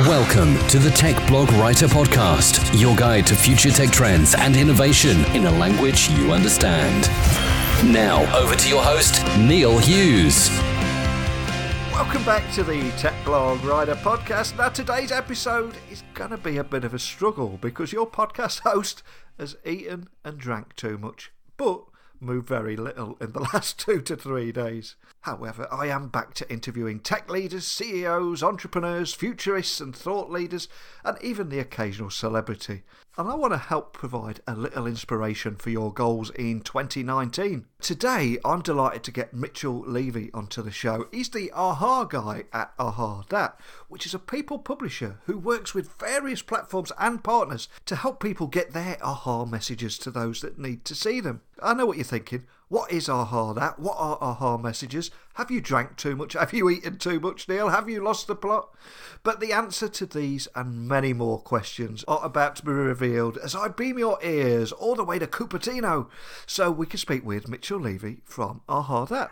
Welcome to the Tech Blog Writer Podcast, your guide to future tech trends and innovation in a language you understand. Now, over to your host, Neil Hughes. Welcome back to the Tech Blog Writer Podcast. Now, today's episode is going to be a bit of a struggle because your podcast host has eaten and drank too much, but moved very little in the last 2 to 3 days. However, I am back to interviewing tech leaders, CEOs, entrepreneurs, futurists and thought leaders, and even the occasional celebrity. And I want to help provide a little inspiration for your goals in 2019. Today, I'm delighted to get Mitchell Levy onto the show. He's the AHA guy at AHAthat, which is a people publisher who works with various platforms and partners to help people get their AHA messages to those that need to see them. I know what you're thinking. What is AHAthat? What are AHA messages? Have you drank too much? Have you eaten too much, Neil? Have you lost the plot? But the answer to these and many more questions are about to be revealed as I beam your ears all the way to Cupertino so we can speak with Mitchell Levy from AHAthat.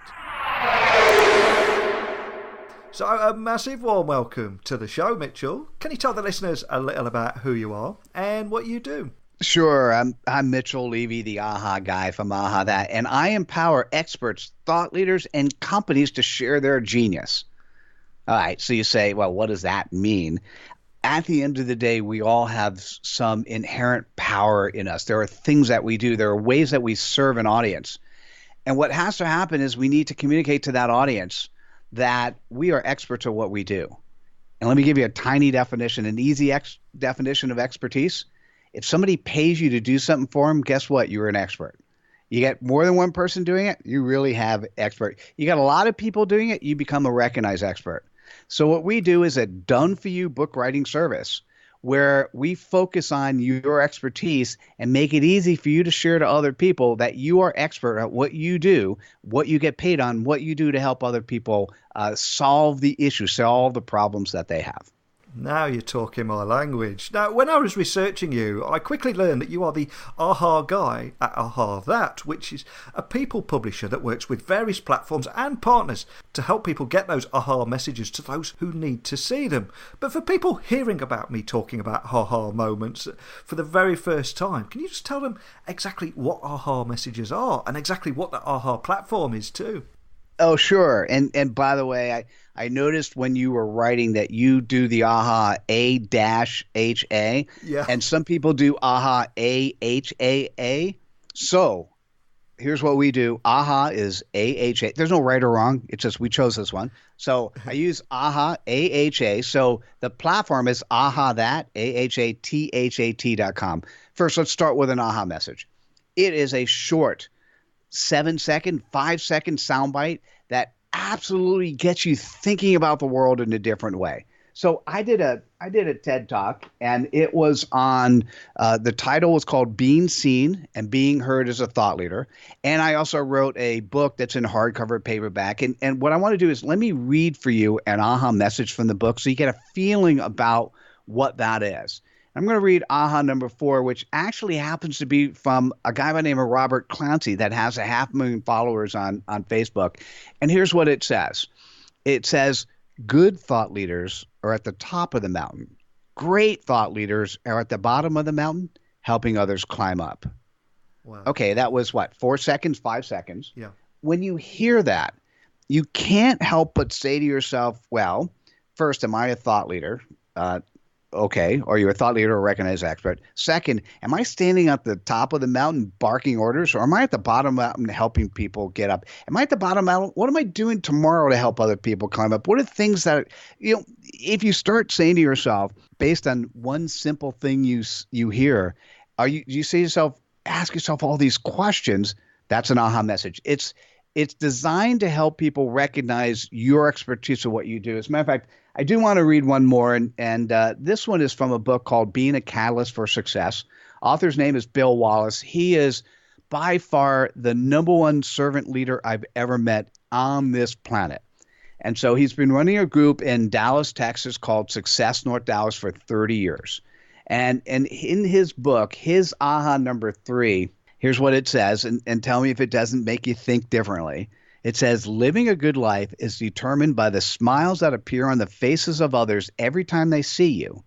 So a massive warm welcome to the show, Mitchell. Can you tell the listeners a little about who you are and what you do? Sure. I'm Mitchell Levy, the AHA guy from AHAthat, and I empower experts, thought leaders, and companies to share their genius. All right, so you say, well, what does that mean? At the end of the day, we all have some inherent power in us. There are things that we do. There are ways that we serve an audience. And what has to happen is we need to communicate to that audience that we are experts at what we do. And let me give you a tiny definition, an easy definition of expertise. If somebody pays you to do something for them, guess what? You're an expert. You get more than one person doing it, you really have expert. You got a lot of people doing it, you become a recognized expert. So what we do is a done-for-you book writing service where we focus on your expertise and make it easy for you to share to other people that you are expert at what you do, what you get paid on, what you do to help other people solve the issues, solve the problems that they have. Now you're talking my language. Now, when I was researching you, I quickly learned that you are the AHA guy at AHAthat, which is a people publisher that works with various platforms and partners to help people get those AHA messages to those who need to see them. But for people hearing about me talking about AHA moments for the very first time, can you just tell them exactly what AHA messages are and exactly what the AHA platform is too? Oh, sure. And by the way, I noticed when you were writing that you do the AHA A-HA, yeah. And some people do AHA AHAA. So here's what we do. AHA is AHA. There's no right or wrong. It's just we chose this one. So I use AHA AHA. So the platform is AHAthat, AHAthat.com. First, let's start with an AHA message. It is a short 7-second, 5-second soundbite that absolutely gets you thinking about the world in a different way. So I did a TED Talk, and it was on the title was called Being Seen and Being Heard as a Thought Leader. And I also wrote a book that's in hardcover paperback. And what I want to do is let me read for you an AHA message from the book so you get a feeling about what that is. I'm going to read AHA number 4, which actually happens to be from a guy by the name of Robert Clancy that has 500,000 followers on Facebook. And here's what it says. It says, good thought leaders are at the top of the mountain. Great thought leaders are at the bottom of the mountain, helping others climb up. Wow. Okay, that was what, 4 seconds, 5 seconds? Yeah. When you hear that, you can't help but say to yourself, well, first, am I a thought leader? Okay, or you're a thought leader or recognized expert. Second, am I standing at the top of the mountain barking orders, or am I at the bottom of the mountain helping people get up? Am I at the bottom of the mountain? What am I doing tomorrow to help other people climb up? What are things that, if you start saying to yourself, based on one simple thing you hear, you say to yourself, ask yourself all these questions, that's an AHA message. It's designed to help people recognize your expertise of what you do. As a matter of fact, I do want to read one more, and this one is from a book called Being a Catalyst for Success. Author's name is Bill Wallace. He is by far the number one servant leader I've ever met on this planet. And so he's been running a group in Dallas, Texas called Success North Dallas for 30 years. And in his book, his AHA number 3, here's what it says, and tell me if it doesn't make you think differently. It says, living a good life is determined by the smiles that appear on the faces of others every time they see you,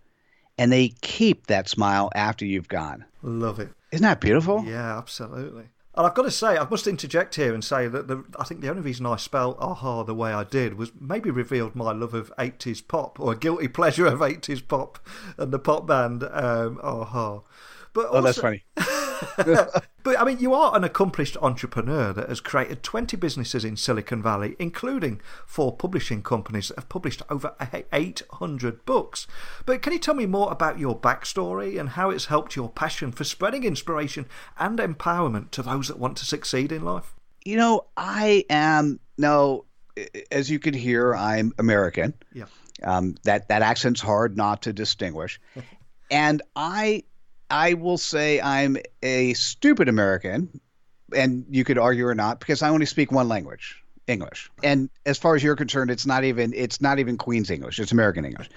and they keep that smile after you've gone. Love it. Isn't that beautiful? Yeah, absolutely. And I've got to say, I must interject here and say that I think the only reason I spelled AHA the way I did was maybe revealed my love of 80s pop, or a guilty pleasure of 80s pop and the pop band AHA. But also, that's funny. But I mean, you are an accomplished entrepreneur that has created 20 businesses in Silicon Valley, including 4 publishing companies that have published over 800 books. But can you tell me more about your backstory and how it's helped your passion for spreading inspiration and empowerment to those that want to succeed in life? You know, as you could hear, I'm American. Yeah. That accent's hard not to distinguish. And I will say I'm a stupid American, and you could argue or not, because I only speak one language, English. And as far as you're concerned, it's not even Queen's English, it's American English.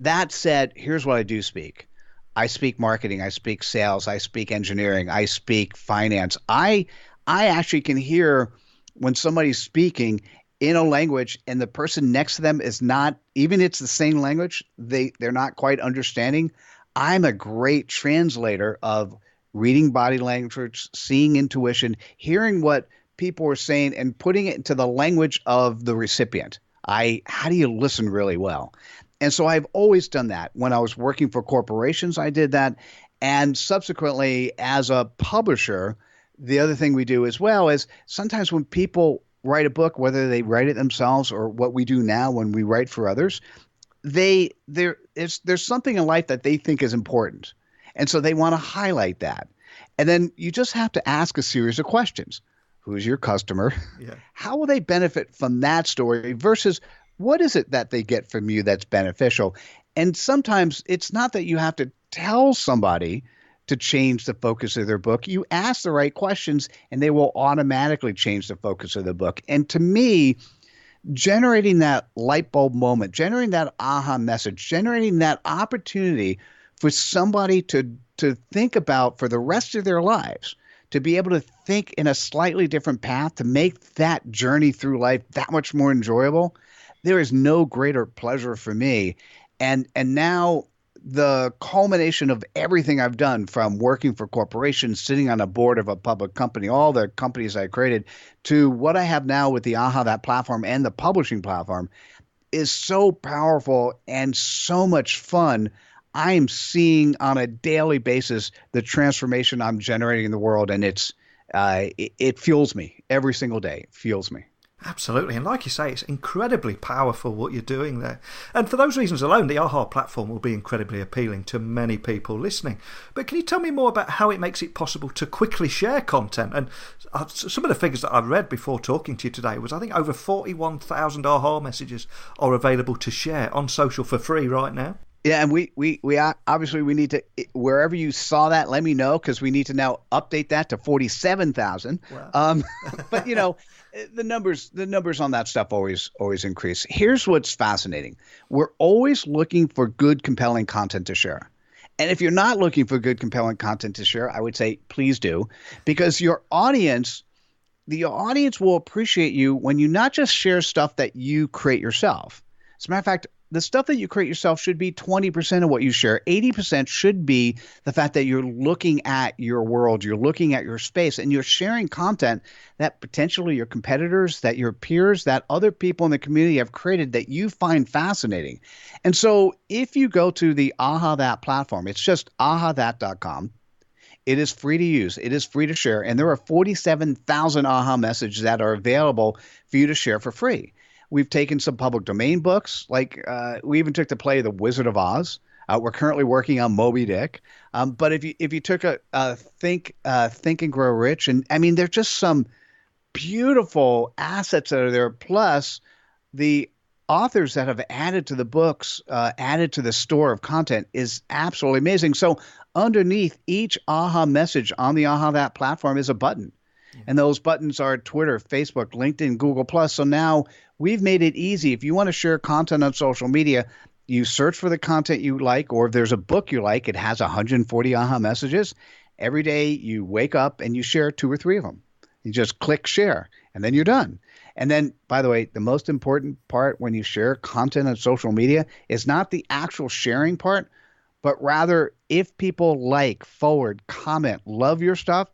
That said, here's what I do speak. I speak marketing, I speak sales, I speak engineering, I speak finance. I actually can hear when somebody's speaking in a language and the person next to them is not, even it's the same language, they're not quite understanding. I'm a great translator of reading body language, seeing intuition, hearing what people are saying and putting it into the language of the recipient. How do you listen really well? And so I've always done that. When I was working for corporations, I did that. And subsequently, as a publisher, the other thing we do as well is sometimes when people write a book, whether they write it themselves or what we do now when we write for others, there's something in life that they think is important. And so they want to highlight that. And then you just have to ask a series of questions. Who's your customer? Yeah. How will they benefit from that story versus what is it that they get from you that's beneficial? And sometimes it's not that you have to tell somebody to change the focus of their book. You ask the right questions and they will automatically change the focus of the book. And to me, generating that light bulb moment, generating that aha message, generating that opportunity for somebody to think about for the rest of their lives, to be able to think in a slightly different path, to make that journey through life that much more enjoyable, there is no greater pleasure for me. And now the culmination of everything I've done, from working for corporations, sitting on a board of a public company, all the companies I created, to what I have now with the AHAthat platform and the publishing platform, is so powerful and so much fun. I'm seeing on a daily basis the transformation I'm generating in the world, and it fuels me every single day. It fuels me. Absolutely. And like you say, it's incredibly powerful what you're doing there. And for those reasons alone, the AHA platform will be incredibly appealing to many people listening. But can you tell me more about how it makes it possible to quickly share content? And some of the figures that I read before talking to you today was, I think, over 41,000 AHA messages are available to share on social for free right now. Yeah, and we obviously we need to, wherever you saw that, let me know, because we need to now update that to 47,000. Wow. But you know, the numbers on that stuff always increase. Here's what's fascinating: we're always looking for good, compelling content to share. And if you're not looking for good, compelling content to share, I would say please do, because the audience will appreciate you when you not just share stuff that you create yourself. As a matter of fact, the stuff that you create yourself should be 20% of what you share. 80% should be the fact that you're looking at your world, you're looking at your space, and you're sharing content that potentially your competitors, that your peers, that other people in the community have created that you find fascinating. And so if you go to the AHAthat platform, it's just AHAthat.com. It is free to use. It is free to share. And there are 47,000 AHA messages that are available for you to share for free. We've taken some public domain books, like we even took the play The Wizard of Oz. We're currently working on Moby Dick. But if you took a Think and Grow Rich, and I mean, there's just some beautiful assets that are there. Plus, the authors that have added to the books, added to the store of content is absolutely amazing. So underneath each AHA message on the AHAthat platform is a button. And those buttons are Twitter, Facebook, LinkedIn, Google+. So now we've made it easy. If you want to share content on social media, you search for the content you like, or if there's a book you like, it has 140 AHA messages. Every day you wake up and you share 2 or 3 of them. You just click share. and then you're done. And then, by the way, the most important part when you share content on social media is not the actual sharing part, but rather if people like, forward, comment, love your stuff,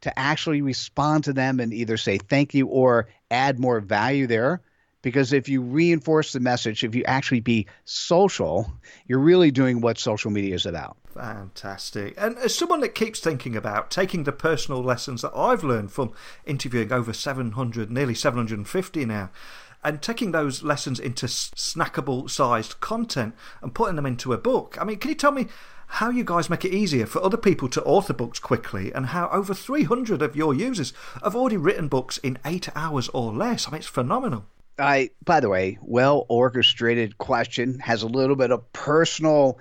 to actually respond to them and either say thank you or add more value there. Because if you reinforce the message, if you actually be social, you're really doing what social media is about. Fantastic. And as someone that keeps thinking about taking the personal lessons that I've learned from interviewing over 700, nearly 750 now, and taking those lessons into snackable sized content and putting them into a book. I mean, can you tell me how you guys make it easier for other people to author books quickly, and how over 300 of your users have already written books in 8 hours or less? I mean, it's phenomenal. By the way, well-orchestrated question, has a little bit of personal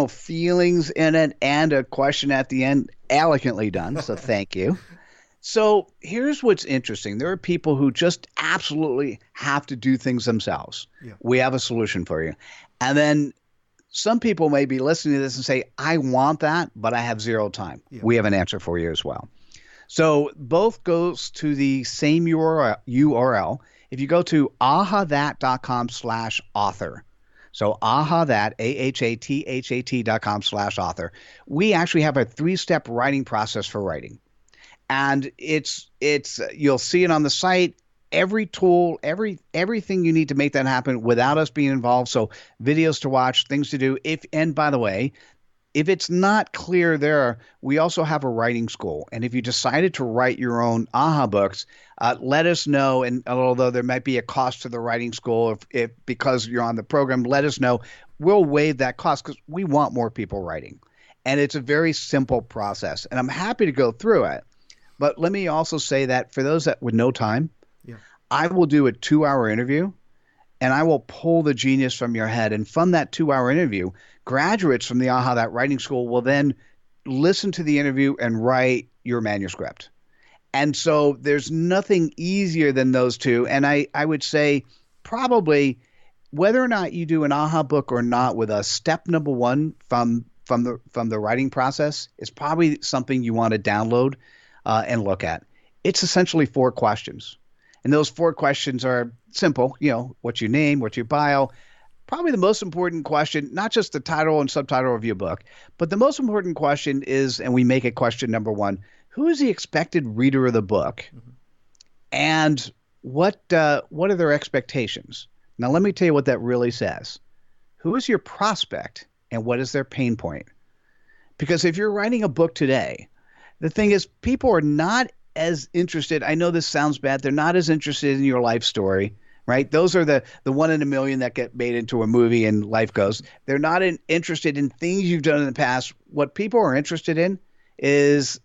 feelings in it, and a question at the end, elegantly done, so thank you. So here's what's interesting. There are people who just absolutely have to do things themselves. Yeah. We have a solution for you. And then some people may be listening to this and say, I want that, but I have zero time. Yeah. We have an answer for you as well. So both goes to the same URL. If you go to AHAthat.com/author, so AHAthat, AHAthat.com/author, we actually have a 3-step writing process for writing. And it's you'll see it on the site, every tool, everything you need to make that happen without us being involved. So videos to watch, things to do. And by the way, if it's not clear there, we also have a writing school. And if you decided to write your own AHA books, let us know. And although there might be a cost to the writing school, if because you're on the program, let us know. We'll waive that cost because we want more people writing. And it's a very simple process. And I'm happy to go through it. But let me also say that for those that with no time, I will do a 2-hour interview, and I will pull the genius from your head. And from that 2-hour interview, graduates from the AHAthat writing school will then listen to the interview and write your manuscript. And so there's nothing easier than those two. And I would say probably whether or not you do an AHA book or not with us, step number one from the writing process is probably something you want to download and look at. It's essentially 4 questions. And those 4 questions are simple, what's your name, what's your bio. Probably the most important question, not just the title and subtitle of your book, but the most important question is, and we make it question number 1, who is the expected reader of the book? Mm-hmm. And what are their expectations? Now, let me tell you what that really says. Who is your prospect and what is their pain point? Because if you're writing a book today, the thing is people are not as interested. I know this sounds bad. They're not as interested in your life story, right? Those are the 1 in a million that get made into a movie and life goes. They're not interested in things you've done in the past. What people are interested in is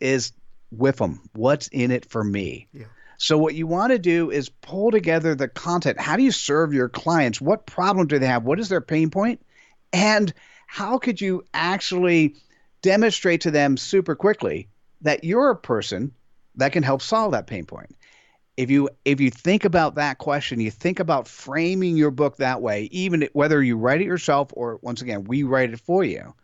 with them. What's in it for me? Yeah. So what you want to do is pull together the content. How do you serve your clients? What problem do they have? What is their pain point? And how could you actually demonstrate to them super quickly that you're a person that can help solve that pain point? If you think about that question, you think about framing your book that way, even whether you write it yourself or, once again, we write it for you,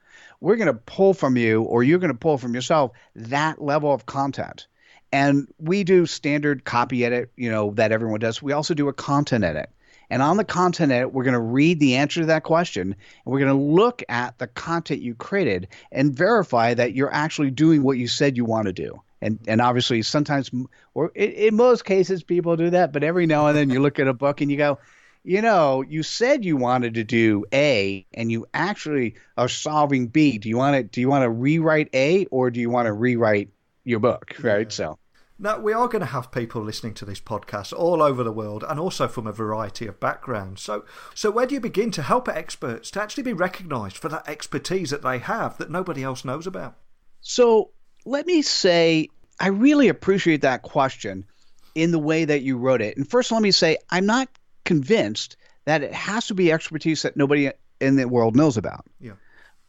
we're going to pull from you, or you're going to pull from yourself, that level of content. And we do standard copy edit, that everyone does. We also do a content edit. And on the content edit, we're going to read the answer to that question, and we're going to look at the content you created and verify that you're actually doing what you said you want to do. And obviously sometimes, or in most cases, people do that. But every now and then you look at a book and you go, you said you wanted to do A and you actually are solving B. Do you want to rewrite A, or do you want to rewrite your book? Right. Yeah. So. Now, we are going to have people listening to this podcast all over the world and also from a variety of backgrounds. So where do you begin to help experts to actually be recognised for that expertise that they have that nobody else knows about? So let me say, I really appreciate that question in the way that you wrote it. And first, let me say, I'm not convinced that it has to be expertise that nobody in the world knows about. Yeah.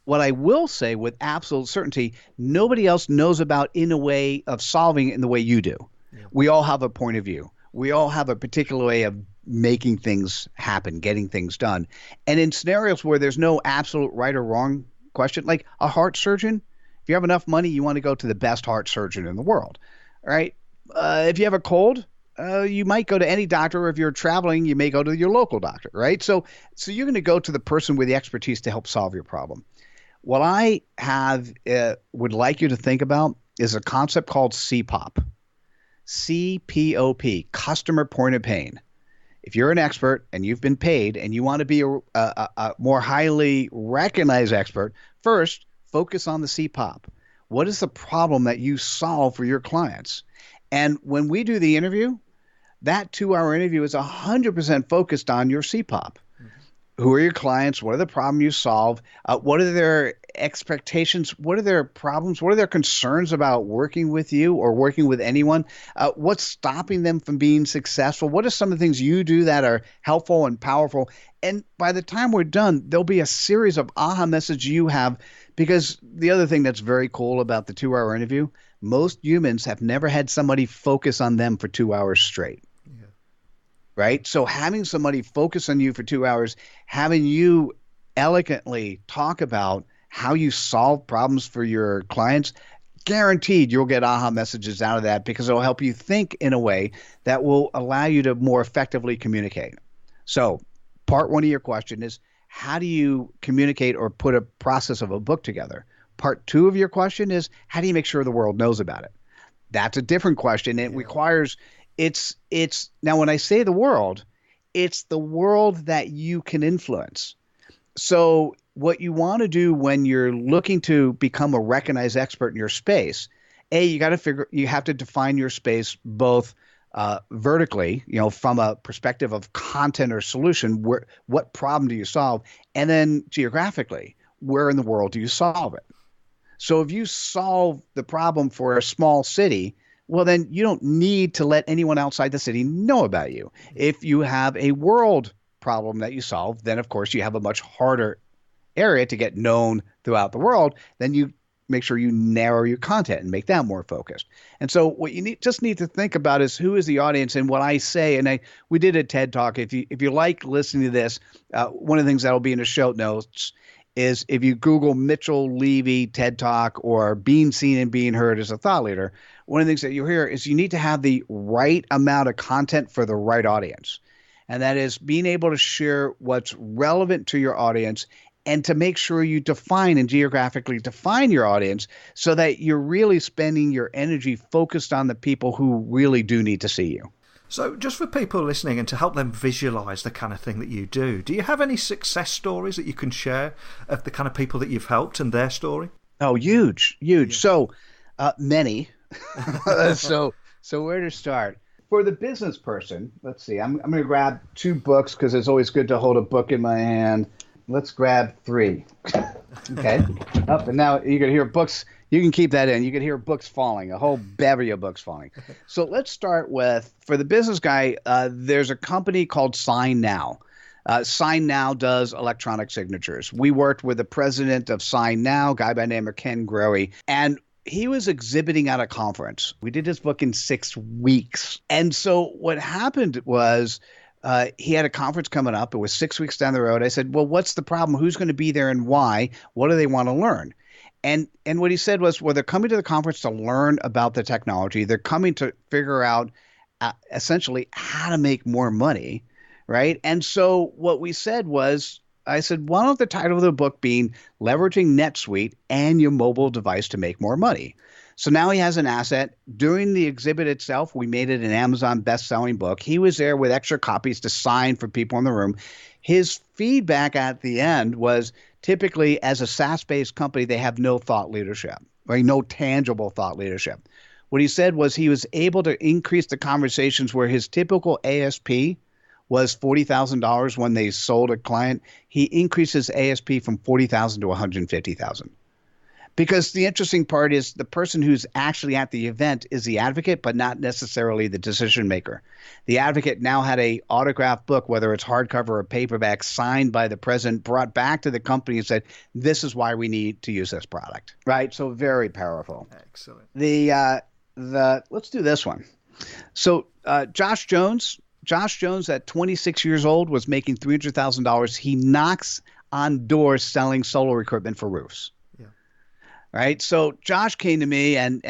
What I will say with absolute certainty, nobody else knows about in a way of solving it in the way you do. Yeah. We all have a point of view. We all have a particular way of making things happen, getting things done. And in scenarios where there's no absolute right or wrong question, like a heart surgeon, if you have enough money, you want to go to the best heart surgeon in the world, right? If you have a cold, you might go to any doctor, or if you're traveling, you may go to your local doctor, right? So you're going to go to the person with the expertise to help solve your problem. What I would like you to think about is a concept called CPOP. CPOP, customer point of pain. If you're an expert and you've been paid and you want to be a more highly recognized expert, first, focus on the CPOP. What is the problem that you solve for your clients? And when we do the interview, that 2-hour interview is 100% focused on your CPOP. Who are your clients? What are the problems you solve? What are their expectations? What are their problems? What are their concerns about working with you or working with anyone? What's stopping them from being successful? What are some of the things you do that are helpful and powerful? And by the time we're done, there'll be a series of aha messages you have, because the other thing that's very cool about the 2-hour interview, most humans have never had somebody focus on them for 2 hours straight. Right? So having somebody focus on you for 2 hours, having you elegantly talk about how you solve problems for your clients, guaranteed you'll get aha messages out of that, because it'll help you think in a way that will allow you to more effectively communicate. So part one of your question is, how do you communicate or put a process of a book together? Part two of your question is, how do you make sure the world knows about it? That's a different question. It requires it's now, when I say the world, it's the world that you can influence. So what you want to do when you're looking to become a recognized expert in your space, you have to define your space both vertically, from a perspective of content or solution, what problem do you solve? And then geographically, where in the world do you solve it? So if you solve the problem for a small city, well, then you don't need to let anyone outside the city know about you. If you have a world problem that you solve, then of course you have a much harder area to get known throughout the world. Then you make sure you narrow your content and make that more focused. And so what you just need to think about is, who is the audience? And what I say, and we did a TED Talk. If you like listening to this, one of the things that will be in the show notes is, if you Google Mitchell Levy TED Talk or being seen and being heard as a thought leader, one of the things that you'll hear is you need to have the right amount of content for the right audience. And that is being able to share what's relevant to your audience, and to make sure you define and geographically define your audience, so that you're really spending your energy focused on the people who really do need to see you. So just for people listening, and to help them visualize the kind of thing that you do you have any success stories that you can share of the kind of people that you've helped and their story? Oh, huge. Yeah. So many. So where to start? For the business person, let's see. I'm going to grab 2 books, because it's always good to hold a book in my hand. Let's grab 3. Okay. Up, and now you can hear books. You can keep that in. You can hear books falling, a whole bevy of books falling. So let's start with, for the business guy, there's a company called Sign Now. Sign Now does electronic signatures. We worked with the president of Sign Now, a guy by the name of Ken Growy, and he was exhibiting at a conference. We did his book in 6 weeks. And so what happened was, he had a conference coming up. It was 6 weeks down the road. I said, well, what's the problem? Who's going to be there and why? What do they want to learn? And what he said was, well, they're coming to the conference to learn about the technology. They're coming to figure out essentially how to make more money, right? And so what we said was, I said, why don't the title of the book be Leveraging NetSuite and Your Mobile Device to Make More Money? So now he has an asset. During the exhibit itself, we made it an Amazon best-selling book. He was there with extra copies to sign for people in the room. His feedback at the end was, typically, as a SaaS-based company, they have no thought leadership, right? No tangible thought leadership. What he said was, he was able to increase the conversations where his typical ASP was $40,000 when they sold a client. He increased his ASP from $40,000 to $150,000. Because the interesting part is, the person who's actually at the event is the advocate, but not necessarily the decision maker. The advocate now had a autographed book, whether it's hardcover or paperback, signed by the president, brought back to the company and said, this is why we need to use this product, right? So very powerful. Excellent. Let's do this one. So Josh Jones at 26 years old was making $300,000. He knocks on doors selling solar equipment for roofs. Right. So Josh came to me, and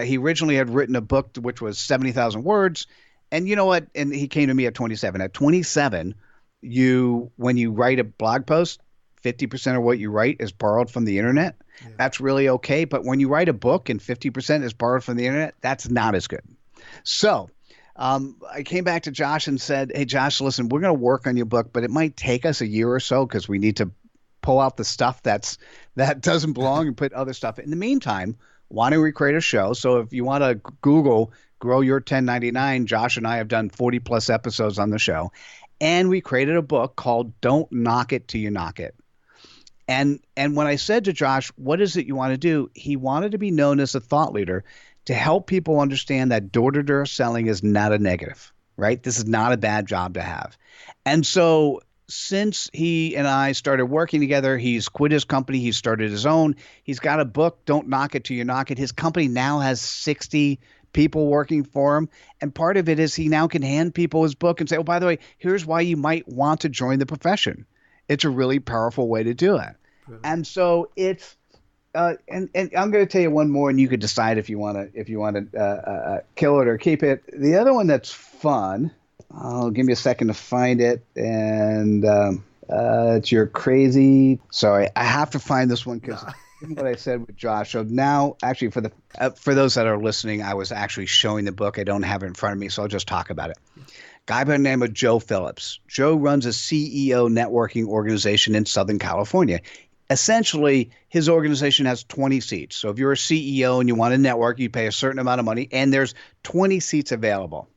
he originally had written a book which was 70,000 words, And you know what? And he came to me at 27. At 27, when you write a blog post, 50% of what you write is borrowed from the internet. Yeah. That's really okay. But when you write a book and 50% is borrowed from the internet, that's not as good. So I came back to Josh and said, hey, Josh, listen, we're going to work on your book, but it might take us a year or so because we need to pull out the stuff that doesn't belong and put other stuff. In the meantime, why don't we create a show? So if you want to Google Grow Your 1099, Josh and I have done 40 plus episodes on the show. And we created a book called Don't Knock It Till You Knock It. And when I said to Josh, what is it you want to do? He wanted to be known as a thought leader to help people understand that door-to-door selling is not a negative, right? This is not a bad job to have. And so since he and I started working together, he's quit his company. He started his own. He's got a book, Don't Knock It Till You Knock It. His company now has 60 people working for him. And part of it is he now can hand people his book and say, oh, by the way, here's why you might want to join the profession. It's a really powerful way to do it. Brilliant. And so it's and I'm going to tell you one more, and you could decide if you want to kill it or keep it. The other one that's fun, give me a second to find it, and it's You're Crazy. Sorry, I have to find this one because what I said with Josh. So now, actually, for those that are listening, I was actually showing the book. I don't have it in front of me, so I'll just talk about it. Guy by the name of Joe Phillips. Joe runs a CEO networking organization in Southern California. Essentially, his organization has 20 seats. So if you're a CEO and you want to network, you pay a certain amount of money, and there's 20 seats available.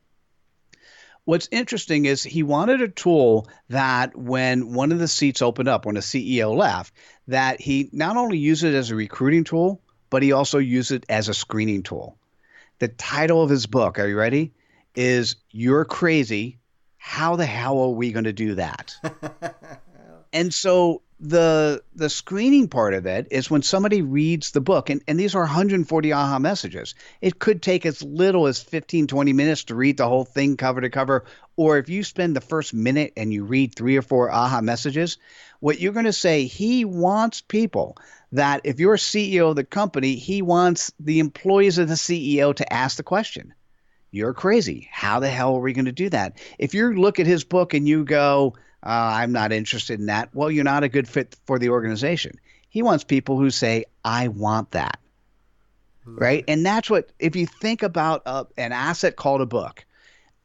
What's interesting is he wanted a tool that when one of the seats opened up, when a CEO left, that he not only use it as a recruiting tool, but he also use it as a screening tool. The title of his book, are you ready, is You're Crazy. How the hell are we going to do that? And so the screening part of it is when somebody reads the book, and these are 140 AHA messages. It could take as little as 15, 20 minutes to read the whole thing cover to cover. Or if you spend the first minute and you read 3 or 4 AHA messages, what you're going to say, he wants people that if you're a CEO of the company, he wants the employees of the CEO to ask the question, you're crazy. How the hell are we going to do that? If you look at his book and you go, I'm not interested in that, well, you're not a good fit for the organization. He wants people who say, I want that, right? And that's what, if you think about an asset called a book,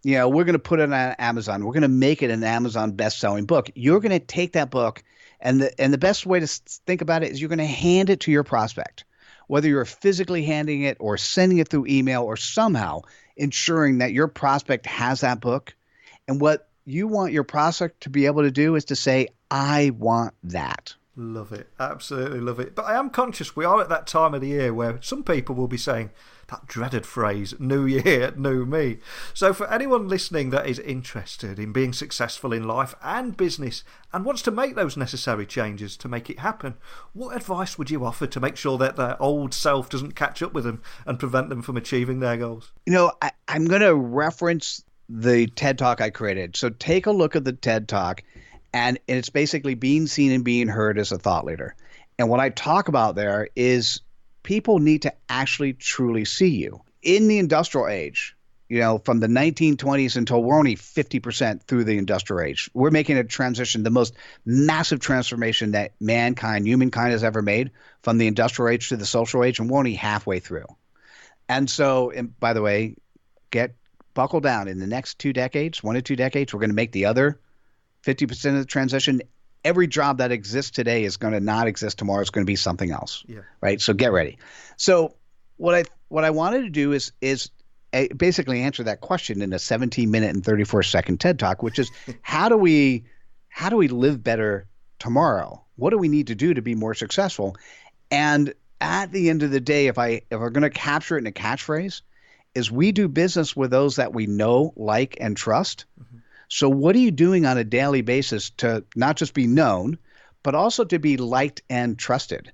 we're going to put it on Amazon. We're going to make it an Amazon best-selling book. You're going to take that book, and the best way to think about it is you're going to hand it to your prospect, whether you're physically handing it or sending it through email or somehow ensuring that your prospect has that book. And what you want your prospect to be able to do is to say, I want that. Love it. Absolutely love it. But I am conscious we are at that time of the year where some people will be saying that dreaded phrase, new year, new me. So for anyone listening that is interested in being successful in life and business and wants to make those necessary changes to make it happen, what advice would you offer to make sure that their old self doesn't catch up with them and prevent them from achieving their goals? I'm going to reference the TED Talk I created. So take a look at the TED Talk, and it's basically being seen and being heard as a thought leader. And what I talk about there is people need to actually truly see you. In the industrial age, from the 1920s until we're only 50% through the industrial age, we're making a transition, the most massive transformation that humankind has ever made, from the industrial age to the social age, and we're only halfway through. And so, and by the way, buckle down. In the next 2 decades, 1 to 2 decades, we're going to make the other 50% of the transition. Every job that exists today is going to not exist tomorrow. It's going to be something else, right? So get ready. So what I wanted to do is basically answer that question in a 17-minute and 34-second TED Talk, which is how do we live better tomorrow? What do we need to do to be more successful? And at the end of the day, if we're going to capture it in a catchphrase, is we do business with those that we know, like, and trust. Mm-hmm. So what are you doing on a daily basis to not just be known, but also to be liked and trusted?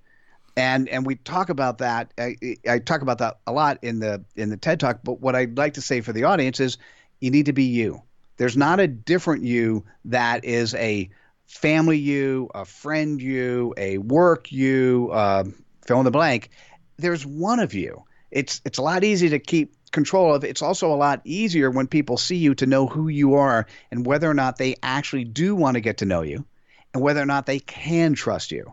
And we talk about that. I talk about that a lot in the TED Talk. But what I'd like to say for the audience is you need to be you. There's not a different you that is a family you, a friend you, a work you, fill in the blank. There's one of you. It's a lot easier to keep control of, it's also a lot easier when people see you to know who you are and whether or not they actually do want to get to know you and whether or not they can trust you.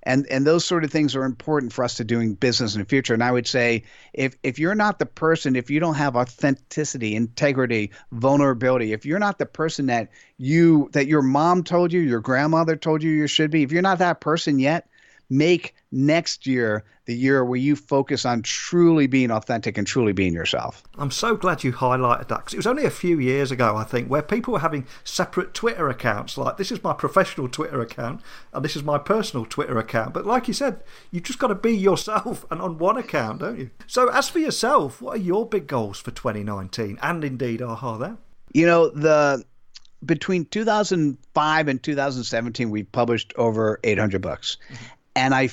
And those sort of things are important for us to doing business in the future. And I would say if you're not the person, if you don't have authenticity, integrity, vulnerability, if you're not the person that your mom told you, your grandmother told you should be, if you're not that person yet, make next year the year where you focus on truly being authentic and truly being yourself. I'm so glad you highlighted that, because it was only a few years ago, I think, where people were having separate Twitter accounts. Like, this is my professional Twitter account and this is my personal Twitter account. But like you said, you've just got to be yourself and on one account, don't you? So as for yourself, what are your big goals for 2019 and indeed AHAthat? You know, between 2005 and 2017, we published over 800 books. Mm-hmm. And I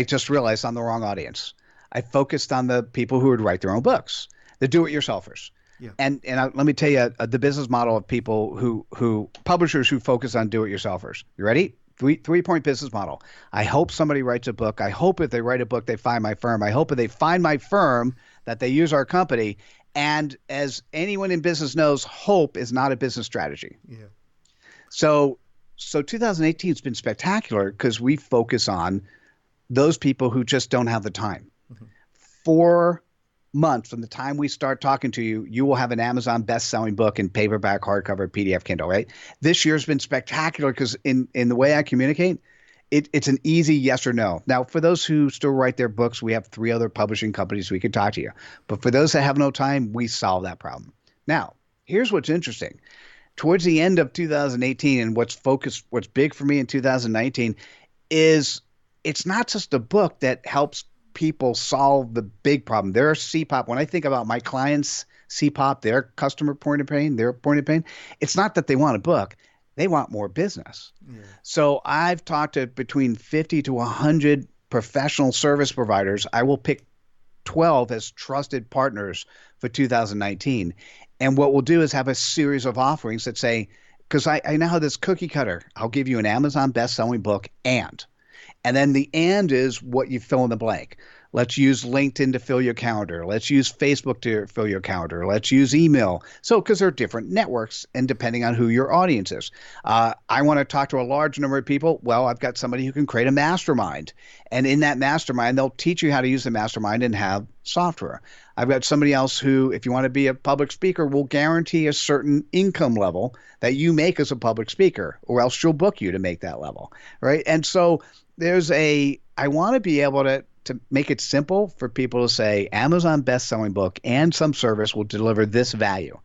just realized on the wrong audience. I focused on the people who would write their own books, the do-it-yourselfers. Yeah. And let me tell you the business model of people who publishers who focus on do-it-yourselfers. You ready? Three-point business model. I hope somebody writes a book. I hope if they write a book, they find my firm. I hope if they find my firm that they use our company. And as anyone in business knows, hope is not a business strategy. Yeah. So 2018 has been spectacular because we focus on those people who just don't have the time. Mm-hmm. 4 months from the time we start talking to you, you will have an Amazon best-selling book in paperback, hardcover, PDF, Kindle, right? This year's been spectacular because in the way I communicate, it's an easy yes or no. Now, for those who still write their books, we have 3 other publishing companies we could talk to you. But for those that have no time, we solve that problem. Now, here's what's interesting. Towards the end of 2018 and what's big for me in 2019 is it's not just a book that helps people solve the big problem. Their CPOP, when I think about my clients' CPOP, their customer point of pain, it's not that they want a book. They want more business. Yeah. So I've talked to between 50 to 100 professional service providers. I will pick 12 as trusted partners for 2019. And what we'll do is have a series of offerings that say, because I now have this cookie cutter, I'll give you an Amazon best-selling book and then the and is what you fill in the blank. Let's use LinkedIn to fill your calendar. Let's use Facebook to fill your calendar. Let's use email. So, because there are different networks and depending on who your audience is. I want to talk to a large number of people. Well, I've got somebody who can create a mastermind. And in that mastermind, they'll teach you how to use the mastermind and have software. I've got somebody else who, if you want to be a public speaker, will guarantee a certain income level that you make as a public speaker, or else she'll book you to make that level, right? And so I want to be able to make it simple for people to say Amazon best-selling book and some service will deliver this value.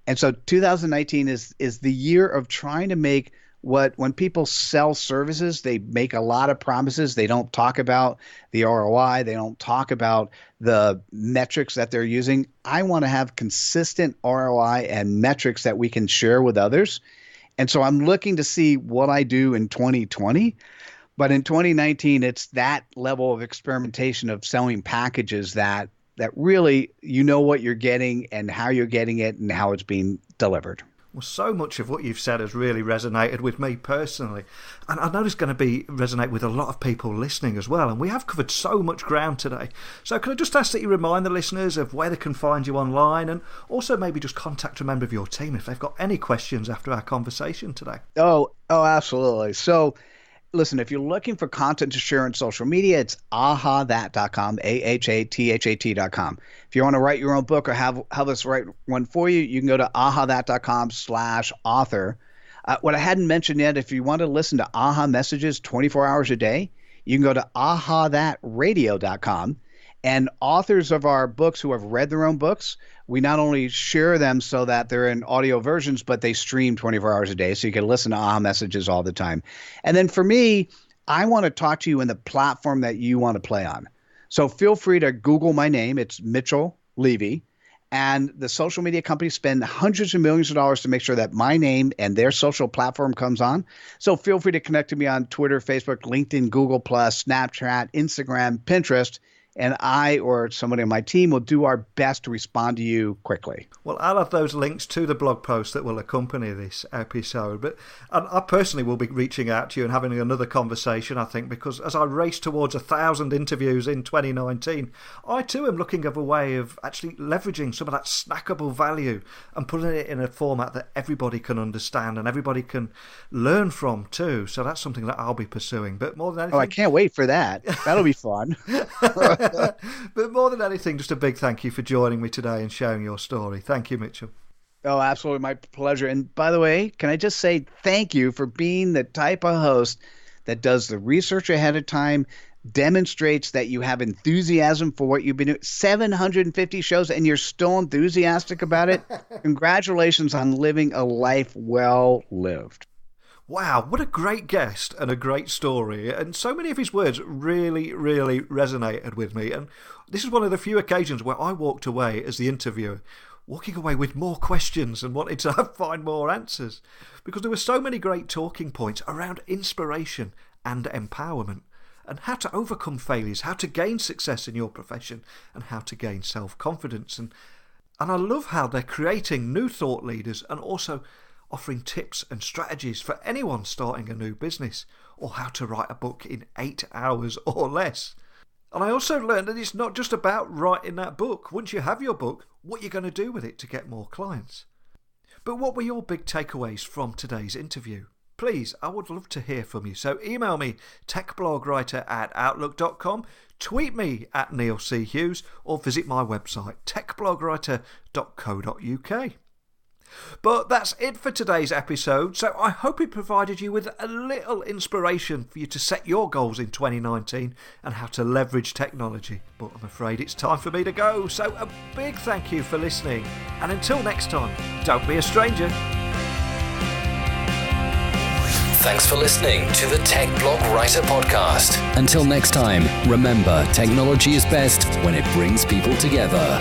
And so 2019 is the year of trying to make when people sell services, they make a lot of promises. They don't talk about the ROI. They don't talk about the metrics that they're using. I want to have consistent ROI and metrics that we can share with others. And so I'm looking to see what I do in 2020. But in 2019, it's that level of experimentation of selling packages that really you know what you're getting and how you're getting it and how it's being delivered. Well, so much of what you've said has really resonated with me personally. And I know it's going to resonate with a lot of people listening as well. And we have covered so much ground today. So can I just ask that you remind the listeners of where they can find you online and also maybe just contact a member of your team if they've got any questions after our conversation today? Oh, absolutely. So listen, if you're looking for content to share on social media, it's AHAthat.com, AHAthat.com. If you want to write your own book or have us write one for you, you can go to AHAthat.com/author. What I hadn't mentioned yet, if you want to listen to AHAmessages 24 hours a day, you can go to AHAthatradio.com. And authors of our books who have read their own books, we not only share them so that they're in audio versions, but they stream 24 hours a day. So you can listen to AHAmessages all the time. And then for me, I want to talk to you in the platform that you want to play on. So feel free to Google my name. It's Mitchel Levy. And the social media companies spend hundreds of millions of dollars to make sure that my name and their social platform comes on. So feel free to connect to me on Twitter, Facebook, LinkedIn, Google+, Snapchat, Instagram, Pinterest. and I or somebody on my team will do our best to respond to you quickly. Well, I'll have those links to the blog post that will accompany this episode. But I personally will be reaching out to you and having another conversation, I think, because as I race towards 1,000 interviews in 2019, I too am looking at a way of actually leveraging some of that snackable value and putting it in a format that everybody can understand and everybody can learn from too. So that's something that I'll be pursuing. But more than anything... Oh, I can't wait for that. That'll be fun. But more than anything, just a big thank you for joining me today and sharing your story. Thank you, Mitchell. Oh, absolutely. My pleasure. And by the way, can I just say thank you for being the type of host that does the research ahead of time, demonstrates that you have enthusiasm for what you've been doing. 750 shows and you're still enthusiastic about it. Congratulations on living a life well lived. Wow, what a great guest and a great story. And so many of his words really, really resonated with me. And this is one of the few occasions where I walked away as the interviewer, walking away with more questions and wanting to find more answers. Because there were so many great talking points around inspiration and empowerment, and how to overcome failures, how to gain success in your profession, and how to gain self-confidence. And I love how they're creating new thought leaders and also offering tips and strategies for anyone starting a new business, or how to write a book in 8 hours or less. And I also learned that it's not just about writing that book. Once you have your book, what you're going to do with it to get more clients. But what were your big takeaways from today's interview? Please, I would love to hear from you. So email me, techblogwriter@outlook.com, tweet me at Neil C. Hughes, or visit my website, techblogwriter.co.uk. But that's it for today's episode, so I hope it provided you with a little inspiration for you to set your goals in 2019 and how to leverage technology. But I'm afraid it's time for me to go, so a big thank you for listening, and until next time, don't be a stranger. Thanks for listening to the Tech Blog Writer Podcast. Until next time, remember, technology is best when it brings people together.